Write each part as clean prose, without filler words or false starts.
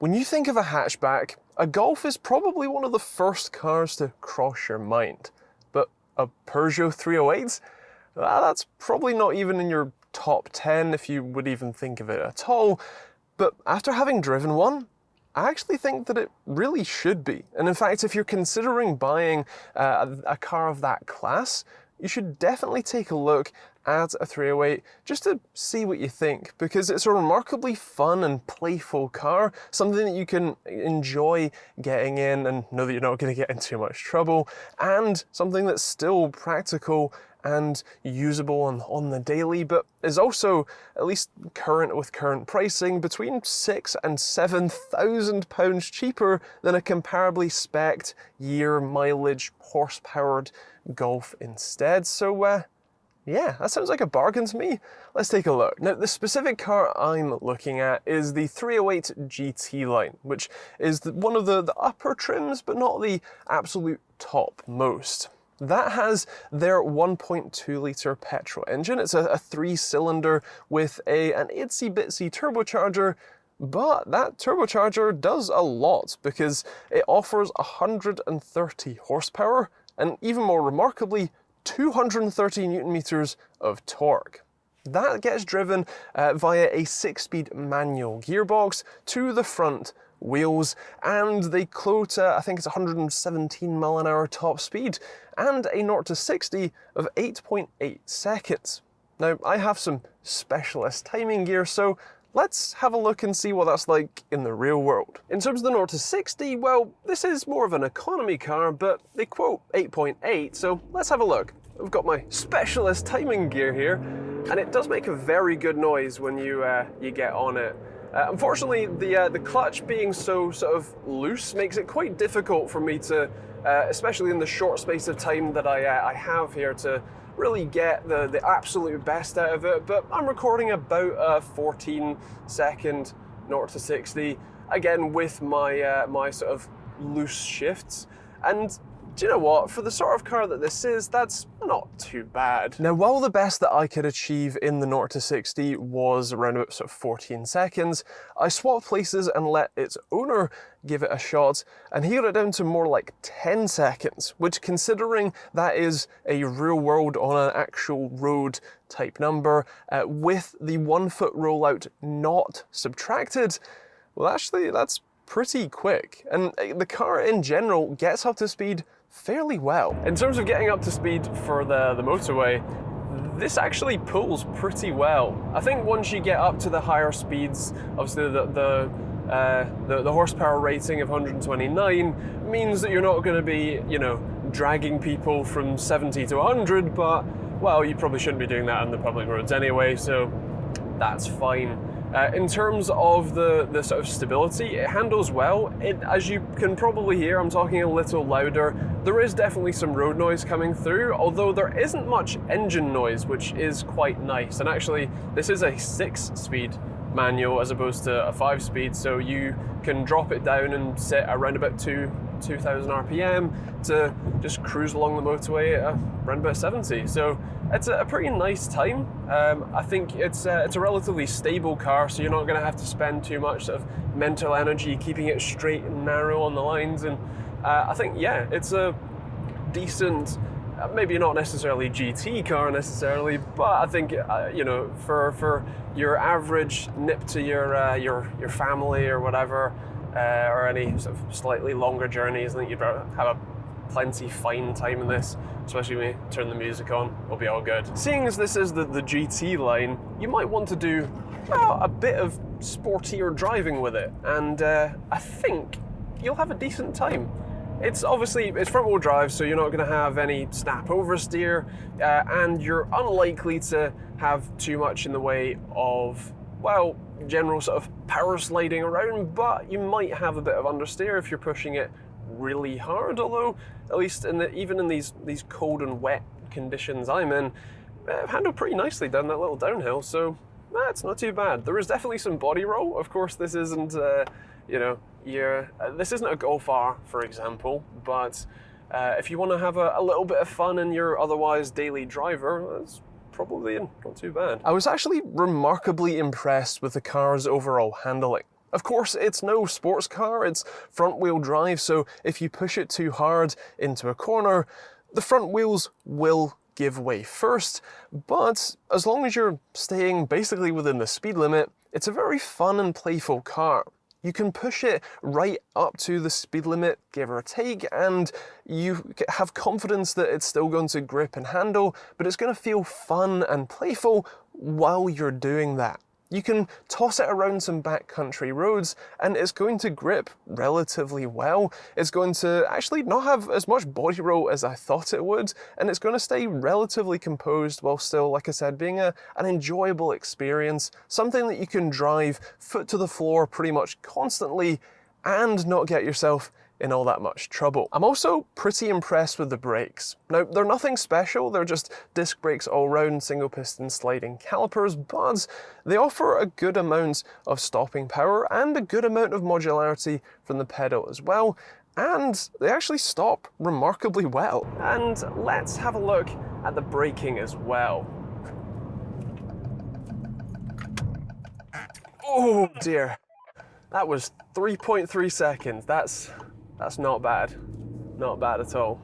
When you think of a hatchback, a Golf is probably one of the first cars to cross your mind. But a Peugeot 308? That's probably not even in your top 10 if you would even think of it at all. But after having driven one, I actually think that it really should be. And in fact, if you're considering buying a car of that class, you should definitely take a look at a 308 just to see what you think, because it's a remarkably fun and playful car, something that you can enjoy getting in and know that you're not going to get in too much trouble, and something that's still practical and usable on the daily, but is also, at least with current pricing, between £6,000 and £7,000 cheaper than a comparably spec'd year mileage horse-powered Golf instead. So yeah, that sounds like a bargain to me. Let's take a look. Now, the specific car I'm looking at is the 308 GT line, which is one of the upper trims, but not the absolute top most. That has their 1.2 litre petrol engine. It's a 3-cylinder with an itsy-bitsy turbocharger, but that turbocharger does a lot because it offers 130 horsepower and, even more remarkably, 230 newton meters of torque. That gets driven via a 6-speed manual gearbox to the front wheels, and they quote, I think it's 117 mile an hour top speed, and a 0 to 60 of 8.8 seconds. Now, I have some specialist timing gear, so let's have a look and see what that's like in the real world. In terms of the 0 to 60, well, this is more of an economy car, but they quote 8.8, so let's have a look. I've got my specialist timing gear here, and it does make a very good noise when you get on it. Unfortunately, the clutch being so sort of loose makes it quite difficult for me to, especially in the short space of time that I have here, to really get the absolute best out of it. But I'm recording about a 14-second 0 to 60, again with my my sort of loose shifts. And do you know what? For the sort of car that this is, that's not too bad. Now, while the best that I could achieve in the 0 to 60 was around about sort of 14 seconds, I swapped places and let its owner give it a shot, and he got it down to more like 10 seconds, which, considering that is a real world on an actual road type number, with the 1 foot rollout not subtracted, well, actually, that's pretty quick. And the car in general gets up to speed fairly well. In terms of getting up to speed for the motorway, this actually pulls pretty well. I think once you get up to the higher speeds, obviously the horsepower rating of 129 means that you're not going to be, you know, dragging people from 70 to 100, but, well, you probably shouldn't be doing that on the public roads anyway, so that's fine. In terms of the sort of stability, it handles well. As you can probably hear, I'm talking a little louder. There is definitely some road noise coming through, although there isn't much engine noise, which is quite nice. And actually, this is a 6-speed manual as opposed to a 5-speed, so you can drop it down and sit around about 2,000 RPM to just cruise along the motorway at around about 70. So it's a pretty nice time. I think it's a relatively stable car, so you're not going to have to spend too much sort of mental energy keeping it straight and narrow on the lines. And I think, yeah, it's a decent, maybe not necessarily GT car necessarily, but I think you know, for your average nip to your family or whatever, or any sort of slightly longer journeys, I think you'd have a plenty fine time in this, especially when you turn the music on. It'll be all good. Seeing as this is the GT line, you might want to do, well, a bit of sportier driving with it, and I think you'll have a decent time. It's front-wheel drive, so you're not going to have any snap oversteer, and you're unlikely to have too much in the way of, well, general sort of power sliding around, but you might have a bit of understeer if you're pushing it really hard, although at least even in these cold and wet conditions I'm in, I've handled pretty nicely down that little downhill, so it's not too bad. There is definitely some body roll. Of course, this isn't this isn't a Golf R, for example, but if you want to have a little bit of fun in your otherwise daily driver, that's probably not too bad. I was actually remarkably impressed with the car's overall handling. Of course, it's no sports car, it's front-wheel drive, so if you push it too hard into a corner, the front wheels will give way first, but as long as you're staying basically within the speed limit, it's a very fun and playful car. You can push it right up to the speed limit, give or take, and you have confidence that it's still going to grip and handle, but it's going to feel fun and playful while you're doing that. You can toss it around some backcountry roads and it's going to grip relatively well. It's going to actually not have as much body roll as I thought it would, and it's going to stay relatively composed while still, like I said, being an enjoyable experience, something that you can drive foot to the floor pretty much constantly and not get yourself in all that much trouble. I'm also pretty impressed with the brakes. Now, they're nothing special, they're just disc brakes all round, single piston sliding calipers, but they offer a good amount of stopping power and a good amount of modularity from the pedal as well, and they actually stop remarkably well. And let's have a look at the braking as well. Oh dear, that was 3.3 seconds. That's not bad. Not bad at all.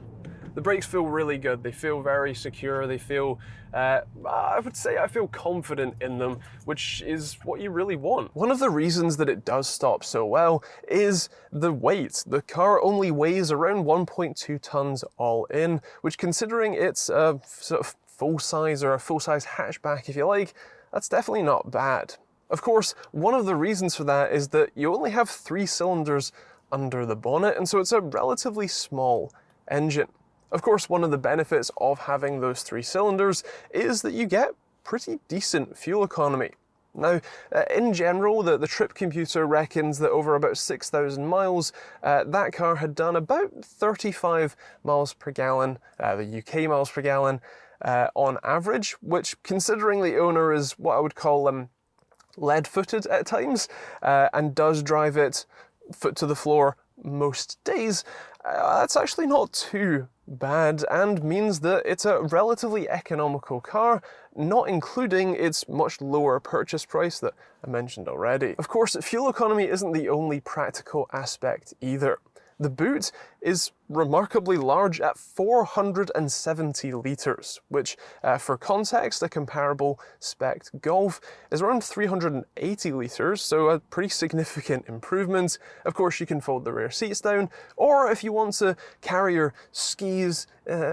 The brakes feel really good. They feel very secure. They feel, I would say I feel confident in them, which is what you really want. One of the reasons that it does stop so well is the weight. The car only weighs around 1.2 tons all in, which, considering it's a sort of full-size or a full-size hatchback, if you like, that's definitely not bad. Of course, one of the reasons for that is that you only have 3 cylinders under the bonnet, and so it's a relatively small engine. Of course, one of the benefits of having those 3 cylinders is that you get pretty decent fuel economy. Now, in general, the trip computer reckons that over about 6,000 miles, that car had done about 35 miles per gallon, the UK miles per gallon, on average, which, considering the owner is what I would call lead-footed at times, and does drive it foot to the floor most days, that's actually not too bad and means that it's a relatively economical car, not including its much lower purchase price that I mentioned already. Of course, fuel economy isn't the only practical aspect either. The boot is remarkably large at 470 litres, which, for context, a comparable spec Golf is around 380 litres, so a pretty significant improvement. Of course, you can fold the rear seats down, or if you want to carry your skis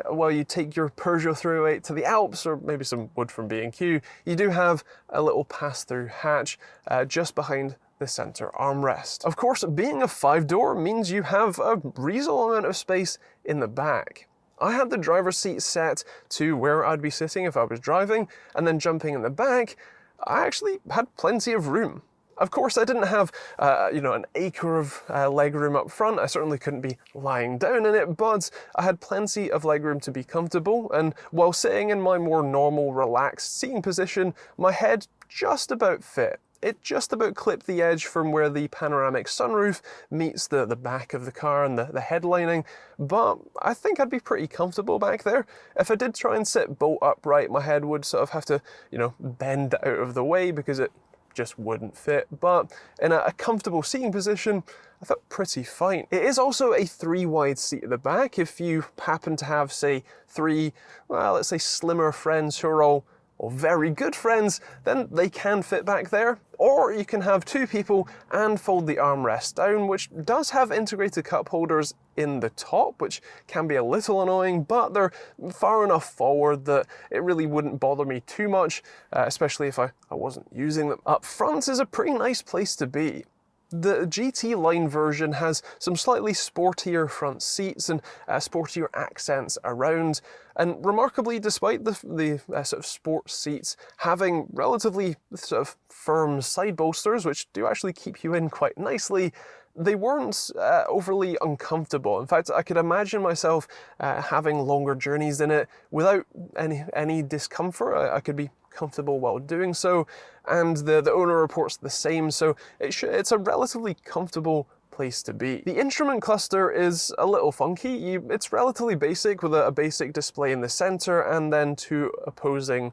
while you take your Peugeot 308 to the Alps, or maybe some wood from B&Q, you do have a little pass-through hatch just behind the center armrest. Of course, being a 5-door means you have a reasonable amount of space in the back. I had the driver's seat set to where I'd be sitting if I was driving, and then jumping in the back, I actually had plenty of room. Of course, I didn't have, an acre of legroom up front. I certainly couldn't be lying down in it, but I had plenty of legroom to be comfortable, and while sitting in my more normal, relaxed seating position, my head just about fit. It just about clipped the edge from where the panoramic sunroof meets the back of the car and the headlining, but I think I'd be pretty comfortable back there. If I did try and sit bolt upright, my head would sort of have to, bend out of the way because it just wouldn't fit, but in a comfortable seating position, I felt pretty fine. It is also a 3-wide seat at the back. If you happen to have, say, 3, let's say slimmer friends who are all very good friends, then they can fit back there. Or you can have 2 people and fold the armrest down, which does have integrated cup holders in the top, which can be a little annoying, but they're far enough forward that it really wouldn't bother me too much, especially if I wasn't using them. Up front is a pretty nice place to be. The GT line version has some slightly sportier front seats and sportier accents around, and remarkably, despite the sort of sport seats having relatively sort of firm side bolsters, which do actually keep you in quite nicely, they weren't overly uncomfortable. In fact, I could imagine myself having longer journeys in it without any discomfort. I could be comfortable while doing so, and the owner reports the same, so it's a relatively comfortable place to be. The instrument cluster is a little funky. It's relatively basic with a basic display in the center and then two opposing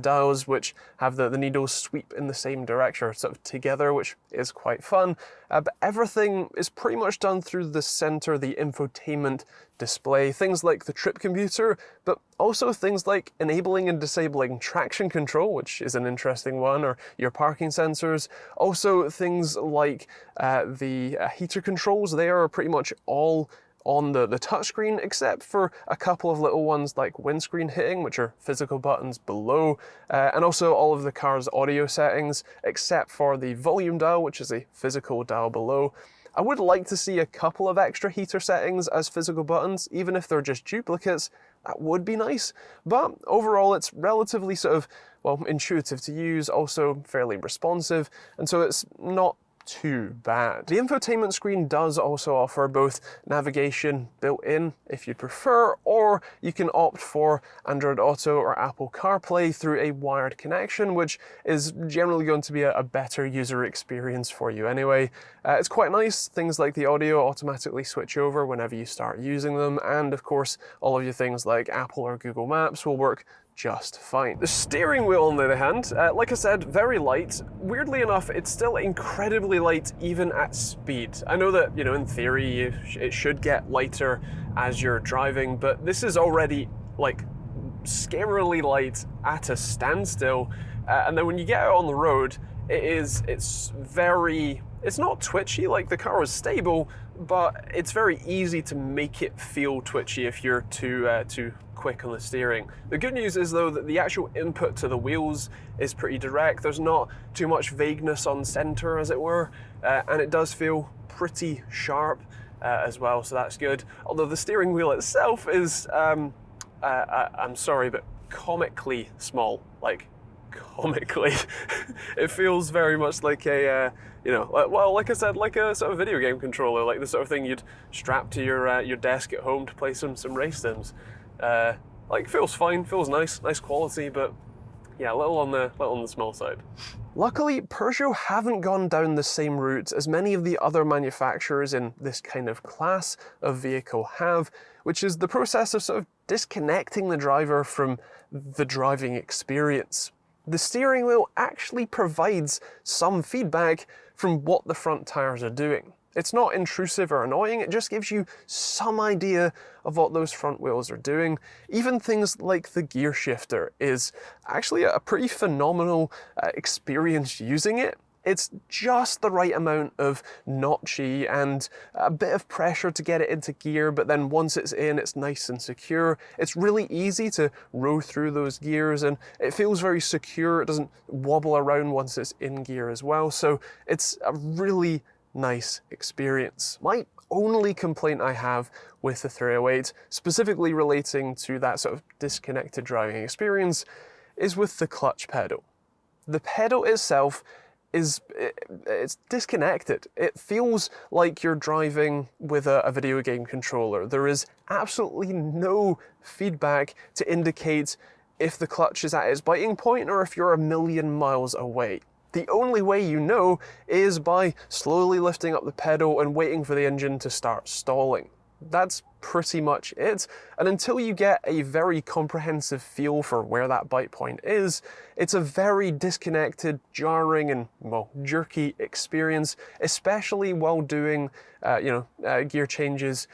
dials which have the needles sweep in the same direction, sort of together, which is quite fun. But everything is pretty much done through the center, the infotainment display. Things like the trip computer, but also things like enabling and disabling traction control, which is an interesting one, or your parking sensors. Also things like the heater controls. They are pretty much all on the touchscreen, except for a couple of little ones like windscreen hitting, which are physical buttons below, and also all of the car's audio settings, except for the volume dial, which is a physical dial below. I would like to see a couple of extra heater settings as physical buttons, even if they're just duplicates. That would be nice, but overall it's relatively sort of, well, intuitive to use, also fairly responsive, and so it's not too bad. The infotainment screen does also offer both navigation built in if you prefer, or you can opt for Android Auto or Apple CarPlay through a wired connection, which is generally going to be a better user experience for you anyway. It's quite nice. Things like the audio automatically switch over whenever you start using them, and of course all of your things like Apple or Google Maps will work just fine. The steering wheel, on the other hand, like I said, very light. Weirdly enough, it's still incredibly light even at speed. I know that, you know, in theory, it should get lighter as you're driving, but this is already like scarily light at a standstill. And then when you get out on the road, it's not twitchy, like the car is stable, but it's very easy to make it feel twitchy if you're too quick on the steering. The good news is though that the actual input to the wheels is pretty direct. There's not too much vagueness on center, as it were, and it does feel pretty sharp as well, so that's good. Although the steering wheel itself is, I'm sorry, but comically small, like comically. It feels very much like a, you know, well, like I said, like a sort of video game controller, like the sort of thing you'd strap to your desk at home to play some race sims. Like feels fine, feels nice quality, but yeah, a little on the small side. Luckily, Peugeot haven't gone down the same route as many of the other manufacturers in this kind of class of vehicle have, which is the process of sort of disconnecting the driver from the driving experience. The steering wheel actually provides some feedback from what the front tires are doing. It's not intrusive or annoying, it just gives you some idea of what those front wheels are doing. Even things like the gear shifter is actually a pretty phenomenal experience using it. It's just the right amount of notchy and a bit of pressure to get it into gear, but then once it's in, it's nice and secure. It's really easy to row through those gears and it feels very secure. It doesn't wobble around once it's in gear as well. So it's a really nice experience. My only complaint I have with the 308, specifically relating to that sort of disconnected driving experience, is with the clutch pedal. The pedal itself it's disconnected. It feels like you're driving with a video game controller. There is absolutely no feedback to indicate if the clutch is at its biting point or if you're a million miles away. The only way you know is by slowly lifting up the pedal and waiting for the engine to start stalling. That's pretty much it. And until you get a very comprehensive feel for where that bite point is, it's a very disconnected, jarring, and, well, jerky experience, especially while doing, gear changes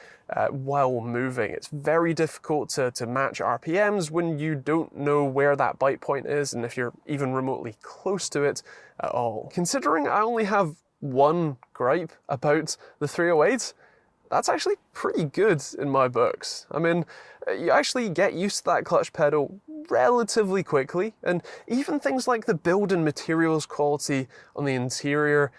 while moving. It's very difficult to match RPMs when you don't know where that bite point is, and if you're even remotely close to it at all. Considering I only have one gripe about the 308, that's actually pretty good in my books. I mean, you actually get used to that clutch pedal relatively quickly, and even things like the build and materials quality on the interior,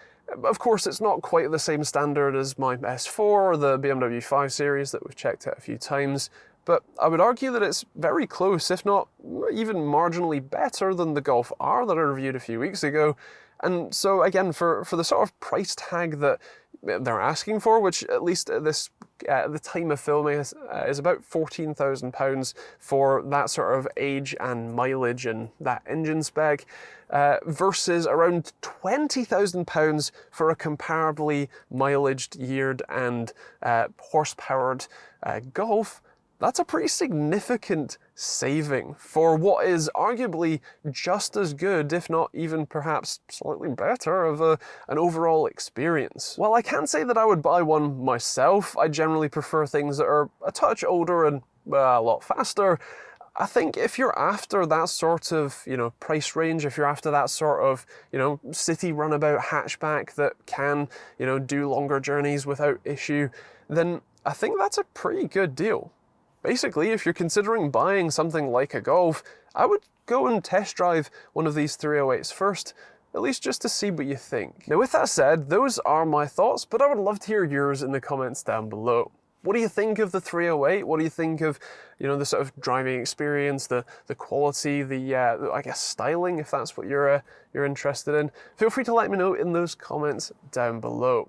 of course it's not quite the same standard as my S4 or the BMW 5 Series that we've checked out a few times, but I would argue that it's very close, if not even marginally better than the Golf R that I reviewed a few weeks ago. And so again, for the sort of price tag that they're asking for, which at least at the time of filming is about £14,000 for that sort of age and mileage and that engine spec, versus around £20,000 for a comparably mileaged, yeared and horse-powered Golf. That's a pretty significant saving for what is arguably just as good, if not even perhaps slightly better, of an overall experience. While I can't say that I would buy one myself, I generally prefer things that are a touch older and a lot faster. I think if you're after that sort of, price range, if you're after that sort of, city runabout hatchback that can, do longer journeys without issue, then I think that's a pretty good deal. Basically, if you're considering buying something like a Golf, I would go and test drive one of these 308s first, at least just to see what you think. Now with that said, those are my thoughts, but I would love to hear yours in the comments down below. What do you think of the 308? What do you think of, the sort of driving experience, the quality, the I guess styling, if that's what you're interested in? Feel free to let me know in those comments down below.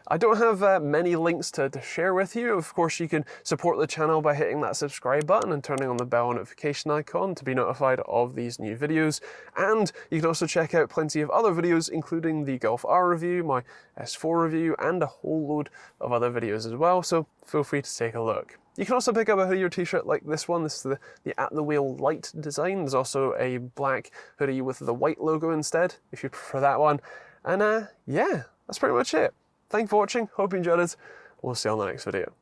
I don't have many links to share with you. Of course, you can support the channel by hitting that subscribe button and turning on the bell notification icon to be notified of these new videos. And you can also check out plenty of other videos, including the Golf R review, my S4 review, and a whole load of other videos as well, so feel free to take a look. You can also pick up a hoodie or t-shirt like this one. This is the At The Wheel light design. There's also a black hoodie with the white logo instead, if you prefer that one. And yeah, that's pretty much it. Thanks for watching, hope you enjoyed it. We'll see you on the next video.